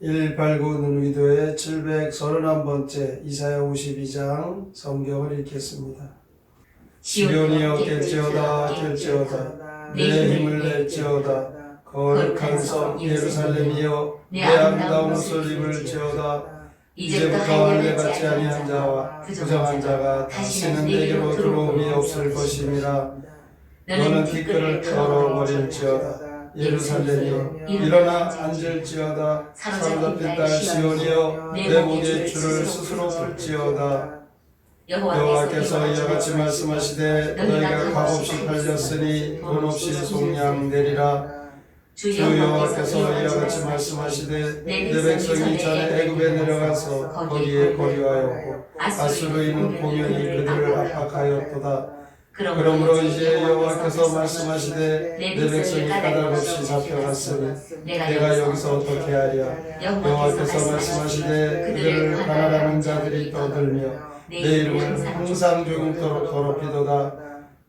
189 누누기도의 731번째 이사야 52장 성경을 읽겠습니다. 시온이여 깰지어다 내 힘을 낼지어다 거룩한 성 예루살렘이여 내 아름다운 옷을 입을지어다 이제부터 할례 받지 아니한 자와 부정한 자가 다시는 내게로 들어옴이 없을 것임이라. 너는 티끌을 털어버릴지어다 예루살렘이여 일어나 앉을지어다 사로잡힌 딸 시온이여 내 목의 줄을 스스로 풀지어다. 여호와께서 이와 같이 말씀하시되 너희가 값없이 팔렸으니 돈 없이 속량되리라. 주 여호와께서 이와 같이 말씀하시되 내 백성이 전에 애굽에 내려가서 거기에 거류하였고 아수르인은 공연히 그들을 압박하였도다. 그러므로 이제 여호와께서 말씀하시되 내 백성이 까닭없이 잡혀갔으니 내가 여기서 어떻게 하랴. 여호와께서 말씀하시되 그들을 가난하는 자들이 떠들며 내 이름을 항상 조금토록 더럽히도다.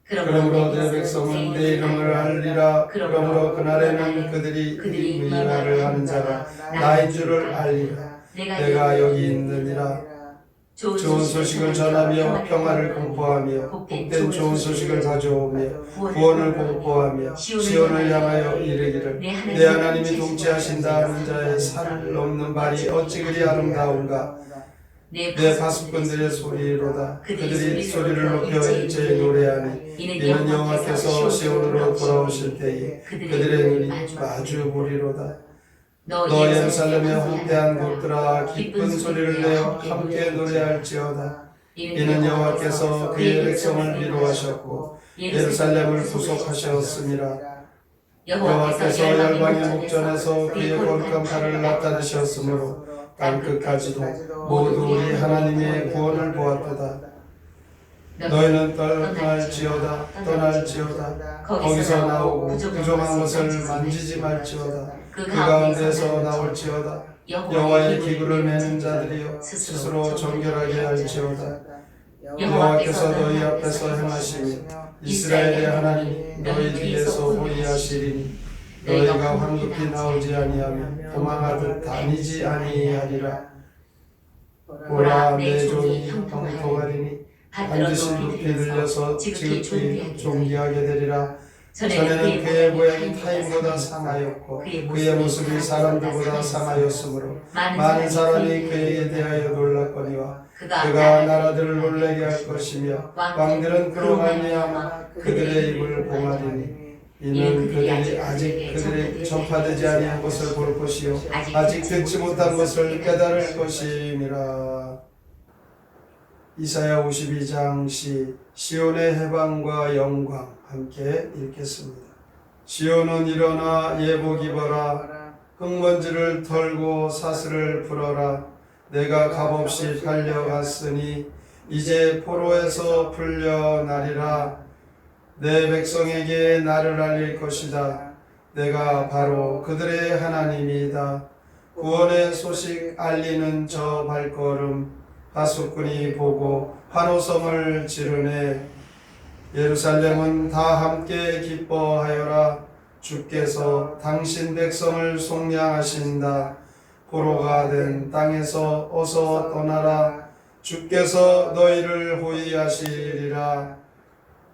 그러므로 내 백성은 내 이름을 알리라. 그러므로 그날에는 그들이 이 말을 하는 자가 나인 줄을 알리라. 내가 여기 있느니라. 좋은 소식을 전하며 평화를 공포하며 복된 좋은 소식을 가져오며 구원을 공포하며 시온을 향하여 이르기를 내 하나님이 통치하신다 하는 자의 살 넘는 발이 어찌 그리 아름다운가. 내 가슴꾼들의 소리로다. 그들이 소리를 높여 일제히 노래하니 이는 여호와께서 시온으로 돌아오실 때에 그들의 눈이 마주 보리로다. 너 예루살렘의 황폐한 곳들아 기쁜 소리를 내어 함께 노래할지어다. 이는 여호와께서 그의 백성을 위로하셨고 예루살렘을 구속하셨음이라. 여호와께서 열방의 목전에서 그의 거룩한 팔을 나타내셨으므로 땅끝까지도 모두 우리 하나님의 구원을 보았도다. 너희는 떠날지어다 거기서 나오고 부정한 것을 만지지 말지어다. 그 가운데서 나올지어다. 여호와의 기구를 매는 자들이여 스스로 정결하게 할지어다. 여호와께서 너희 앞에서 행하시니 이스라엘의 하나님이 너희 뒤에서 호위하시리니 너희가 황급히 나오지 아니하며 도망하듯 다니지 아니하리라. 보라 내 종이 형통하리니 반드시 높이 들려서 지극히 존귀하게 되리라. 전에는 그의 모양이 타인보다 상하였고 그의 모습이 사람들보다 상하였으므로 많은 사람이 그에게 대하여 놀랐거니와 그가 나라들을 놀라게 할 것이며 왕들은 그로 말미암아 그들의 입을 봉하리니 이는 그들이 아직 그들의 전파되지 아니한 것을 볼 것이요 아직 듣지 못한 것을 깨달을 것임이라. 이사야 52장 시온의 해방과 영광 함께 읽겠습니다. 시온은 일어나 예복 입어라. 흙먼지를 털고 사슬을 풀어라. 내가 값없이 팔려갔으니 이제 포로에서 풀려나리라. 내 백성에게 나를 알릴 것이다. 내가 바로 그들의 하나님이다. 구원의 소식 알리는 저 발걸음 하숫꾼이 보고 환호성을 지르네. 예루살렘은 다 함께 기뻐하여라. 주께서 당신 백성을 속량하신다. 포로가 된 땅에서 어서 떠나라. 주께서 너희를 호위하시리라.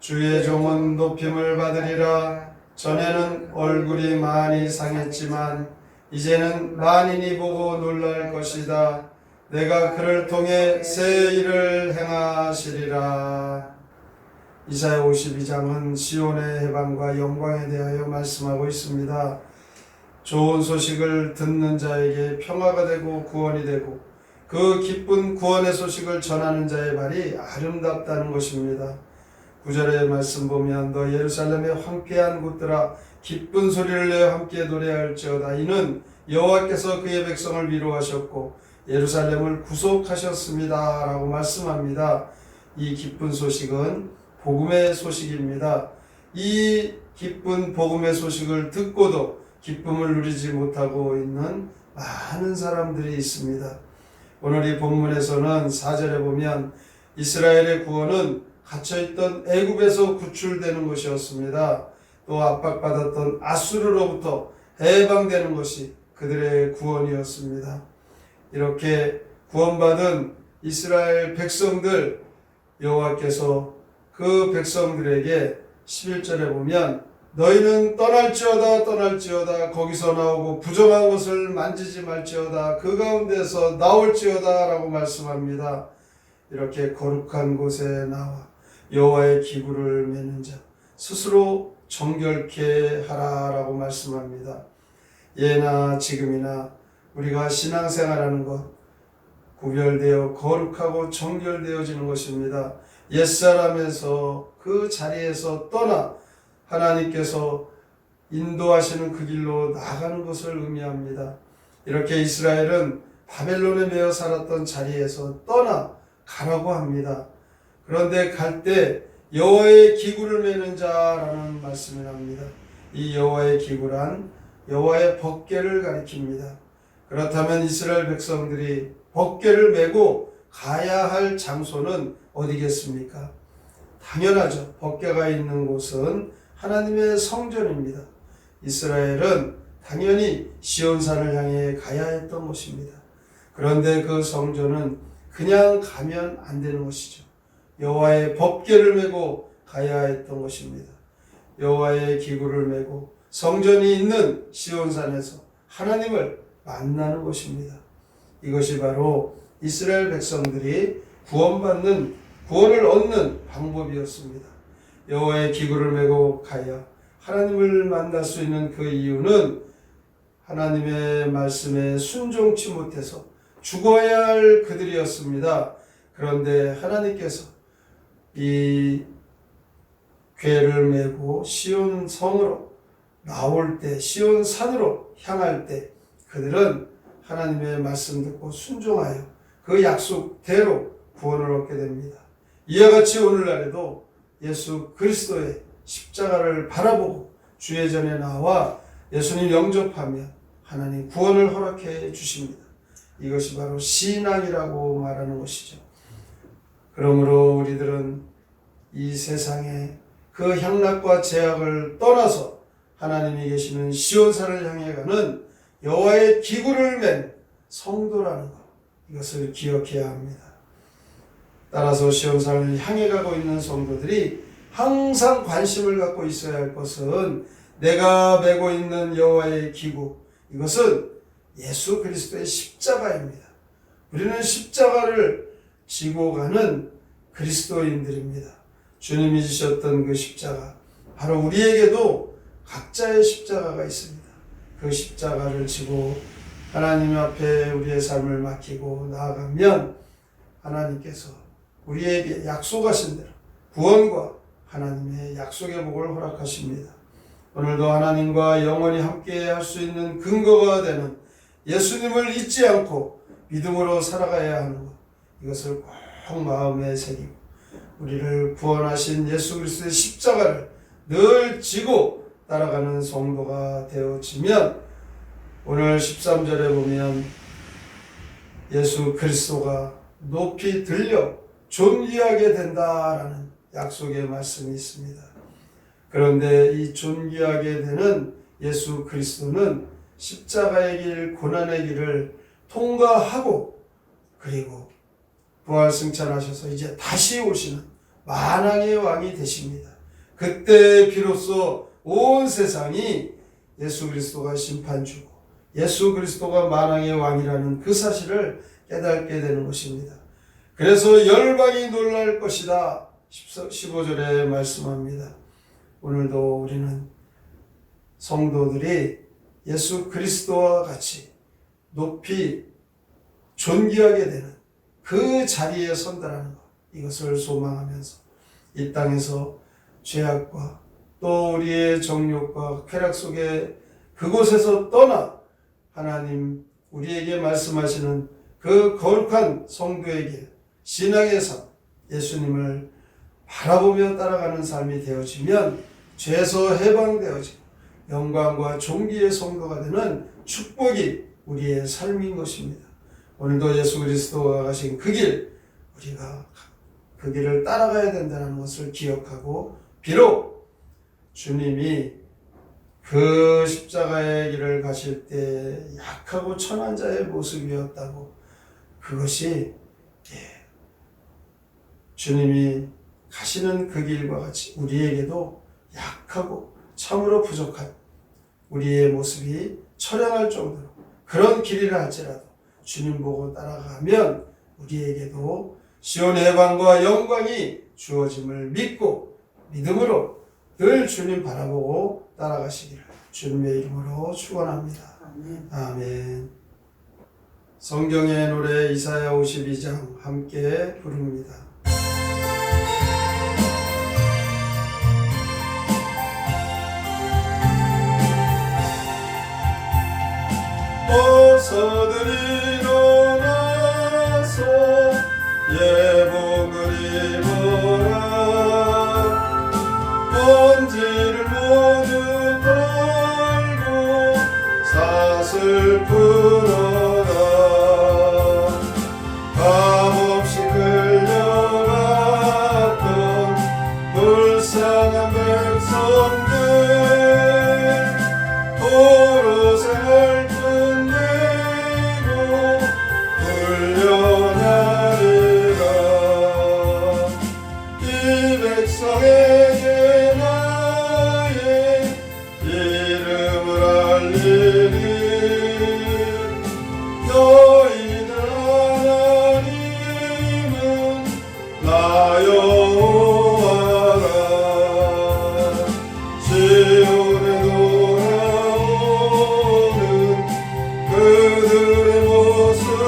주의 종은 높임을 받으리라. 전에는 얼굴이 많이 상했지만 이제는 만인이 보고 놀랄 것이다. 내가 그를 통해 새 일을 행하시리라. 이사야 52장은 시온의 해방과 영광에 대하여 말씀하고 있습니다. 좋은 소식을 듣는 자에게 평화가 되고 구원이 되고 그 기쁜 구원의 소식을 전하는 자의 발이 아름답다는 것입니다. 9절의 말씀 보면 너 예루살렘의 황폐한 곳들아 기쁜 소리를 내어 함께 노래할지어다. 이는 여호와께서 그의 백성을 위로하셨고 예루살렘을 구속하셨습니다 라고 말씀합니다. 이 기쁜 소식은 복음의 소식입니다. 이 기쁜 복음의 소식을 듣고도 기쁨을 누리지 못하고 있는 많은 사람들이 있습니다. 오늘 이 본문에서는 4절에 보면 이스라엘의 구원은 갇혀있던 애굽에서 구출되는 것이었습니다. 또 압박받았던 아수르로부터 해방되는 것이 그들의 구원이었습니다. 이렇게 구원받은 이스라엘 백성들, 여호와께서 그 백성들에게 11절에 보면 너희는 떠날지어다 거기서 나오고 부정한 것을 만지지 말지어다 그 가운데서 나올지어다 라고 말씀합니다. 이렇게 거룩한 곳에 나와 여호와의 기구를 매는 자 스스로 정결케 하라라고 말씀합니다. 예나 지금이나 우리가 신앙생활하는 것 구별되어 거룩하고 정결되어지는 것입니다. 옛사람에서 그 자리에서 떠나 하나님께서 인도하시는 그 길로 나아가는 것을 의미합니다. 이렇게 이스라엘은 바벨론에 매여 살았던 자리에서 떠나 가라고 합니다. 그런데 갈 때 여호와의 기구를 매는 자라는 말씀을 합니다. 이 여호와의 기구란 여호와의 법궤를 가리킵니다. 그렇다면 이스라엘 백성들이 법궤를 메고 가야 할 장소는 어디겠습니까? 당연하죠. 법궤가 있는 곳은 하나님의 성전입니다. 이스라엘은 당연히 시온산을 향해 가야 했던 곳입니다. 그런데 그 성전은 그냥 가면 안 되는 것이죠. 여호와의 법궤를 메고 가야 했던 것입니다. 여호와의 기구를 메고 성전이 있는 시온산에서 하나님을 만나는 것입니다. 이것이 바로 이스라엘 백성들이 구원을 얻는 방법이었습니다. 여호와의 기구를 메고 가야 하나님을 만날 수 있는 그 이유는 하나님의 말씀에 순종치 못해서 죽어야 할 그들이었습니다. 그런데 하나님께서 이 궤를 메고 시온 성으로 나올 때, 시온 산으로 향할 때 그들은 하나님의 말씀 듣고 순종하여 그 약속대로 구원을 얻게 됩니다. 이와 같이 오늘날에도 예수 그리스도의 십자가를 바라보고 주의 전에 나와 예수님 영접하면 하나님 구원을 허락해 주십니다. 이것이 바로 신앙이라고 말하는 것이죠. 그러므로 우리들은 이 세상에 그 향락과 제약을 떠나서 하나님이 계시는 시온산을 향해 가는 여호와의 기구를 맨 성도라는 것, 이것을 기억해야 합니다. 따라서 시온산을 향해 가고 있는 성도들이 항상 관심을 갖고 있어야 할 것은 내가 메고 있는 여호와의 기구, 이것은 예수 그리스도의 십자가입니다. 우리는 십자가를 지고 가는 그리스도인들입니다. 주님이 지셨던 그 십자가, 바로 우리에게도 각자의 십자가가 있습니다. 그 십자가를 지고 하나님 앞에 우리의 삶을 맡기고 나아가면 하나님께서 우리에게 약속하신 대로 구원과 하나님의 약속의 복을 허락하십니다. 오늘도 하나님과 영원히 함께 할 수 있는 근거가 되는 예수님을 잊지 않고 믿음으로 살아가야 하는 것, 이것을 꼭 마음에 새기고 우리를 구원하신 예수 그리스도의 십자가를 늘 지고 따라가는 성도가 되어지면 오늘 13절에 보면 예수 그리스도가 높이 들려 존귀하게 된다라는 약속의 말씀이 있습니다. 그런데 이 존귀하게 되는 예수 그리스도는 십자가의 길, 고난의 길을 통과하고 그리고 부활승천하셔서 이제 다시 오시는 만왕의 왕이 되십니다. 그때 비로소 온 세상이 예수 그리스도가 심판주고 예수 그리스도가 만왕의 왕이라는 그 사실을 깨닫게 되는 것입니다. 그래서 열방이 놀랄 것이다. 15절에 말씀합니다. 오늘도 우리는 성도들이 예수 그리스도와 같이 높이 존귀하게 되는 그 자리에 선다라는 것, 이것을 소망하면서 이 땅에서 죄악과 또 우리의 정욕과 쾌락 속에 그곳에서 떠나 하나님 우리에게 말씀하시는 그 거룩한 성도에게 신앙의 삶, 예수님을 바라보며 따라가는 삶이 되어지면 죄에서 해방되어지고 영광과 존귀의 성도가 되는 축복이 우리의 삶인 것입니다. 오늘도 예수 그리스도가 가신 그 길, 우리가 그 길을 따라가야 된다는 것을 기억하고 비록 주님이 그 십자가의 길을 가실 때 약하고 천한 자의 모습이었다고, 그것이 주님이 가시는 그 길과 같이 우리에게도 약하고 참으로 부족한 우리의 모습이 처량할 정도로 그런 길이라 할지라도 주님 보고 따라가면 우리에게도 시온의 해방과 영광이 주어짐을 믿고 믿음으로 늘 주님 바라보고 따라가시기를 주님의 이름으로 축원합니다. 아멘. 성경의 노래 이사야 52장 함께 부릅니다. 어서들 일어나서 예복을 입어라. 먼지를 모두 털고 삿을 풀어라. 값없이 끌려갔던 불쌍한 백성들 도로 생활 백성에게 나의 이름을 알리리. 너희들 하나님은 나 여호와라. 시온에 돌아오는 그들의 모습을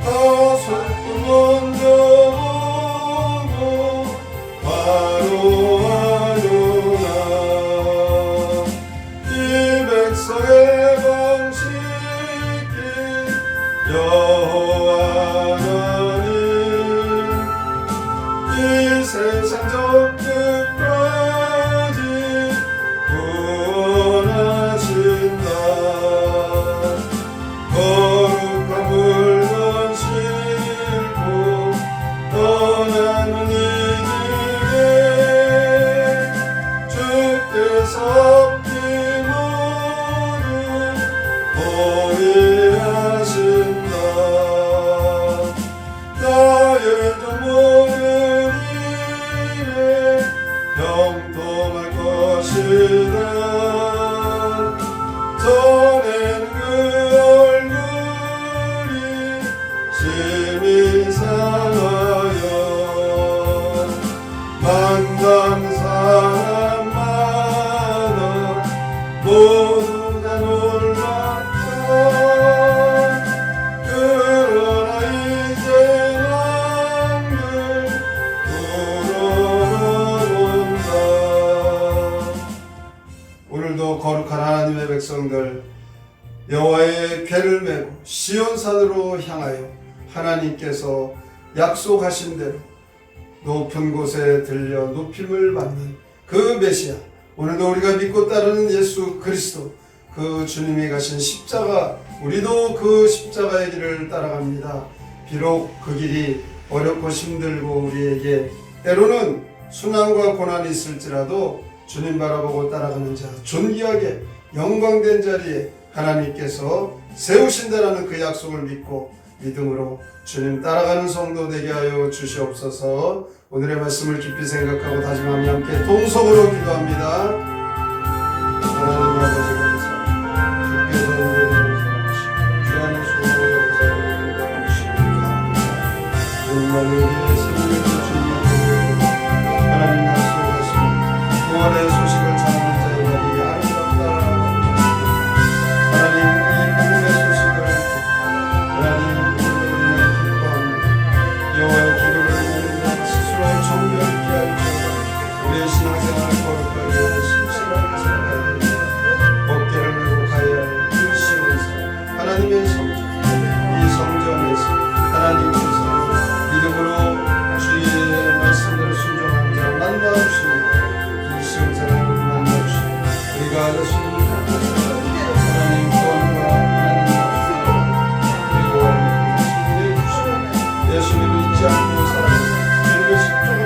다소금 먼저 백성의 방식이 여호와 하나님. 이 세상 적끝까지 구원하신다. 거룩한 물건 싣고 떠나는 이들에게 주께서 나의 좀 모든 일에 형통할 것이다. 전에는 그 얼굴이 심히 상하여 만난 사람마다 모두 다 놀랐다. 그러나 이제 오늘도 거룩한 하나님의 백성들 여호와의 궤를 메고 시온산으로 향하여 하나님께서 약속하신 대로 높은 곳에 들려 높임을 받는 그 메시아, 오늘도 우리가 믿고 따르는 예수 그리스도, 그 주님이 가신 십자가, 우리도 그 십자가의 길을 따라갑니다. 비록 그 길이 어렵고 힘들고 우리에게 때로는 순환과 고난이 있을지라도 주님 바라보고 따라가는 자, 존귀하게 영광된 자리에 하나님께서 세우신다라는 그 약속을 믿고 믿음으로 주님 따라가는 성도 되게 하여 주시옵소서. 오늘의 말씀을 깊이 생각하고 다짐하며 함께 동성으로 기도합니다. 하나님 아버지 감사합니다. 주께서 우리를 사랑하시고 주 안에 수고하여 사랑하시니까 정말 우리의 생명을 주님 하나님 약속하신 구원의 소식을 전하는 자의 날이 아름답다. 하나님 이 복음의 소식을 하나님 우리는 기뻐합니다. 여호와의 기도를 모르는 스스로의 정결을 피하여주시고 우리의 신앙생활을 거룩하게 신실하게 살아가야 됩니다. 어깨를 메고 가야 할 그 시온산, 하나님의 성전, 이 성전에서 하나님께서 믿음으로 주의 말씀대로 순종하는 자 만나주시고 이 시온산을 만나주시고 우리가 예수님을 하나님 구원과 하나님 약속을 그리고 하나님 예수님을 잊지 않고 살아가는 주님의 십자가